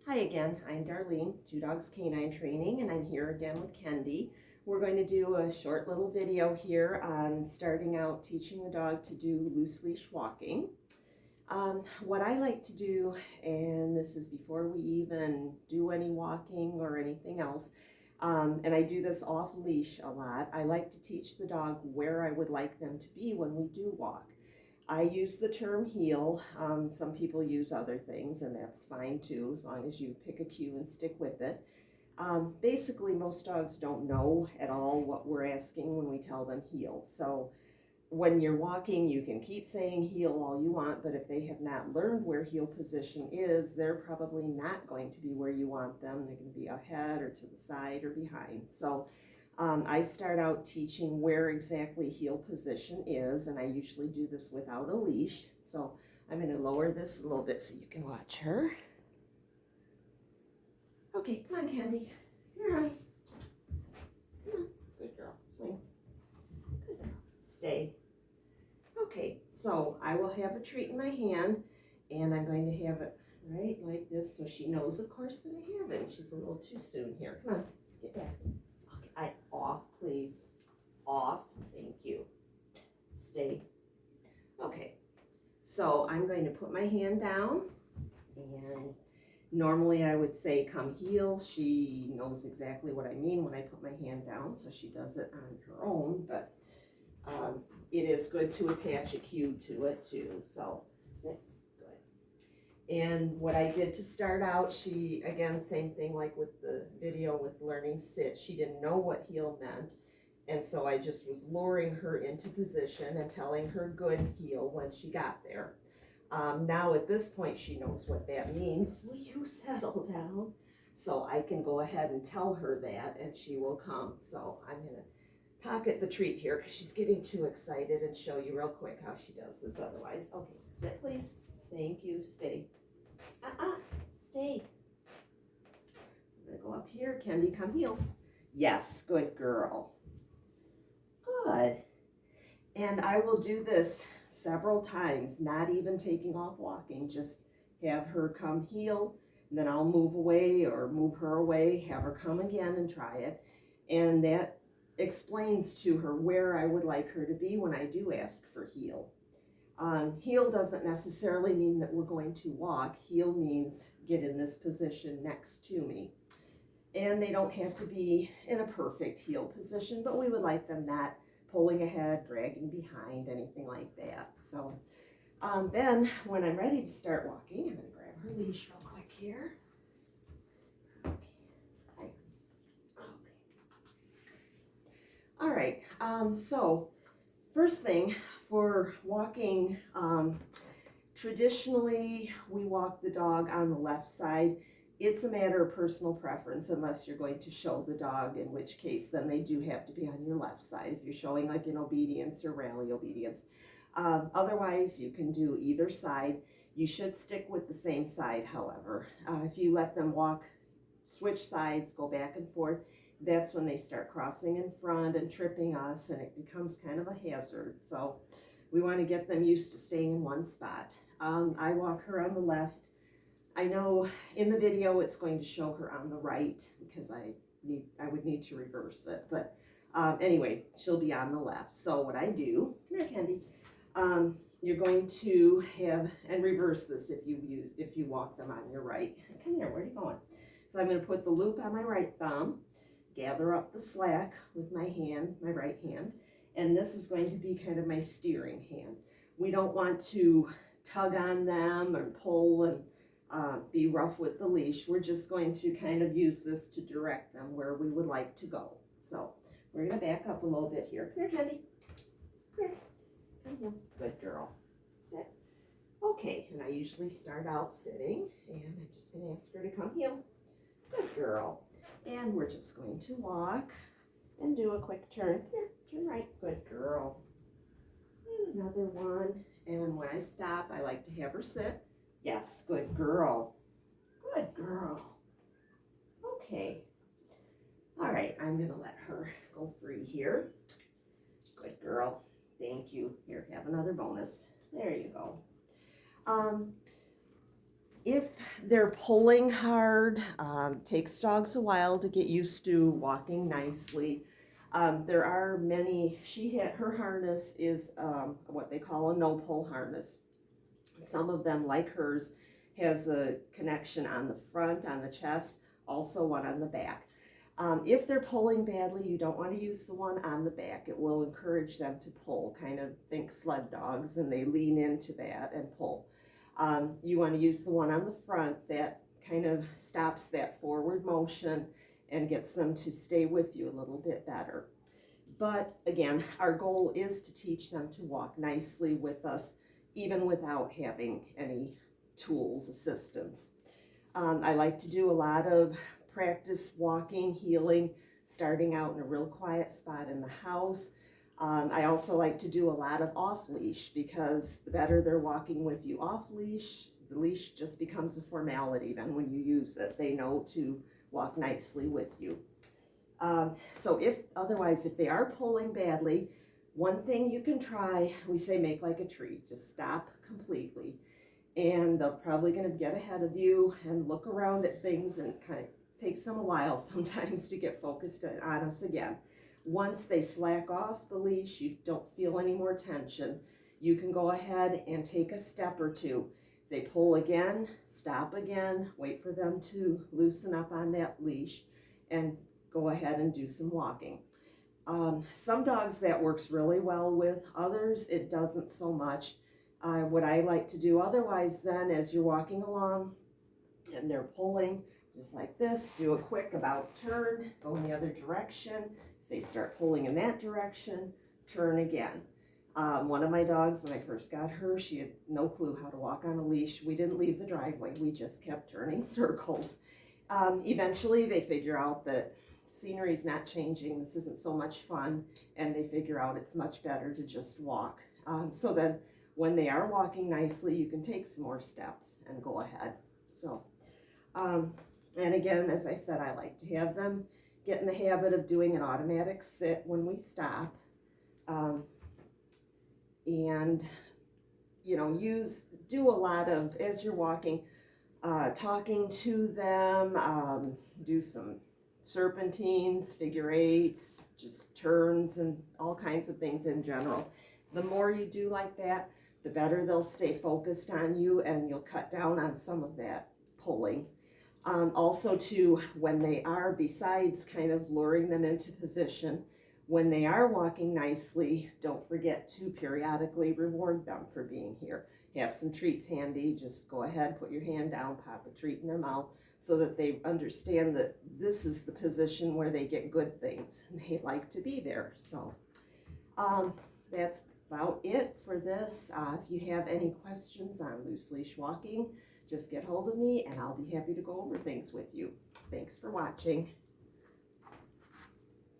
Hi again, I'm Darlene, Two Dogs Canine Training, and I'm here again with Kendi. We're going to do a short little video here on starting out teaching the dog to do loose leash walking. What I like to do, and this is before we even do any walking or anything else, and I do this off leash a lot, I like to teach the dog where I would like them to be when we do walk. I use the term heel. Some people use other things, and that's fine too, as long as you pick a cue and stick with it. Basically, most dogs don't know at all what we're asking when we tell them heel. So when you're walking, you can keep saying heel all you want, but if they have not learned where heel position is, they're probably not going to be where you want them. They're going to be ahead or to the side or behind. So I start out teaching where exactly heel position is, and I usually do this without a leash. So I'm going to lower this a little bit so you can watch her. Okay, come on, Kendi. Here, honey. Come on. Good girl. Swing. Good girl. Stay. Okay, so I will have a treat in my hand, and I'm going to have it right like this so she knows, of course, that I have it. She's a little too soon here. Come on, get back. Okay, off, please. Off. Thank you. Stay. Okay, so I'm going to put my hand down, and normally I would say come heel. She knows exactly what I mean when I put my hand down, so she does it on her own, but it is good to attach a cue to it too, so good. And what I did to start out, she, again, same thing like with the video with learning sit, she didn't know what heel meant, and so I just was luring her into position and telling her good heel when she got there. Now at this point she knows what that means. Will you settle down? So I can go ahead and tell her that, and she will come. So I'm gonna pocket the treat here because she's getting too excited and show you real quick how she does this otherwise. Okay, sit please. Thank you, stay. Stay. I'm gonna go up here. Kendi, come heel. Yes, good girl. Good. And I will do this several times, not even taking off walking, just have her come heel, and then I'll move away or move her away, have her come again and try it. And that explains to her where I would like her to be when I do ask for heel. Heel doesn't necessarily mean that we're going to walk. Heel means get in this position next to me. And they don't have to be in a perfect heel position, but we would like them not pulling ahead, dragging behind, anything like that. So then when I'm ready to start walking, I'm going to grab her leash real quick here. Okay. All right, so first thing for walking, traditionally we walk the dog on the left side. It's a matter of personal preference unless you're going to show the dog, in which case then they do have to be on your left side if you're showing like in obedience or rally obedience. Otherwise you can do either side. You should stick with the same side, however. If you let them walk, switch sides, go back and forth, that's when they start crossing in front and tripping us, and it becomes kind of a hazard. So we want to get them used to staying in one spot. I walk her on the left. I know in the video it's going to show her on the right because I would need to reverse it, but anyway, she'll be on the left. So what I do, come here, Kendi, you're going to have, and reverse this if you walk them on your right. Come here, where are you going? So I'm going to put the loop on my right thumb, gather up the slack with my hand, my right hand, and this is going to be kind of my steering hand. We don't want to tug on them or pull and be rough with the leash. We're just going to kind of use this to direct them where we would like to go. So we're going to back up a little bit here. Come here, Kendi. Come here. Come here. Good girl. Sit. Okay, and I usually start out sitting, and I'm just going to ask her to come heel. Good girl. And we're just going to walk and do a quick turn. Here, turn right. Good girl. And another one. And when I stop, I like to have her sit. Yes, good girl. Good girl. Okay. All right, I'm going to let her go free here. Good girl. Thank you. Here, have another bonus. There you go. If they're pulling hard, takes dogs a while to get used to walking nicely. There are many, her harness is what they call a no-pull harness. Some of them, like hers, has a connection on the front, on the chest, also one on the back. If they're pulling badly, you don't want to use the one on the back. It will encourage them to pull, kind of think sled dogs, and they lean into that and pull. You want to use the one on the front that kind of stops that forward motion and gets them to stay with you a little bit better. But again, our goal is to teach them to walk nicely with us, even without having any tools, assistance. I like to do a lot of practice walking, heeling, starting out in a real quiet spot in the house. I also like to do a lot of off-leash, because the better they're walking with you off-leash, the leash just becomes a formality. Then when you use it, they know to walk nicely with you. So if they are pulling badly, one thing you can try, we say make like a tree, just stop completely. And they're probably going to get ahead of you and look around at things, and kind of takes them a while sometimes to get focused on us again. Once they slack off the leash, you don't feel any more tension, you can go ahead and take a step or two. If they pull again, stop again, wait for them to loosen up on that leash, and go ahead and do some walking. Some dogs that works really well with, others it doesn't so much. What I like to do otherwise then, as you're walking along and they're pulling, just like this, do a quick about turn, go in the other direction. If they start pulling in that direction, turn again. One of my dogs, when I first got her, she had no clue how to walk on a leash. We didn't leave the driveway, we just kept turning circles. Eventually they figure out that scenery's not changing, this isn't so much fun, and they figure out it's much better to just walk. So then when they are walking nicely, you can take some more steps and go ahead. So, and again, as I said, I like to have them get in the habit of doing an automatic sit when we stop. And, you know, do a lot of, as you're walking, talking to them, do some serpentines, figure eights, just turns, and all kinds of things in general. The more you do like that, the better they'll stay focused on you, and you'll cut down on some of that pulling. Also too, when they are, besides kind of luring them into position, when they are walking nicely, don't forget to periodically reward them for being here. Have some treats handy, just go ahead, put your hand down, pop a treat in their mouth, so that they understand that this is the position where they get good things, and they like to be there. So that's about it for this. If you have any questions on loose leash walking, just get hold of me and I'll be happy to go over things with you. Thanks for watching.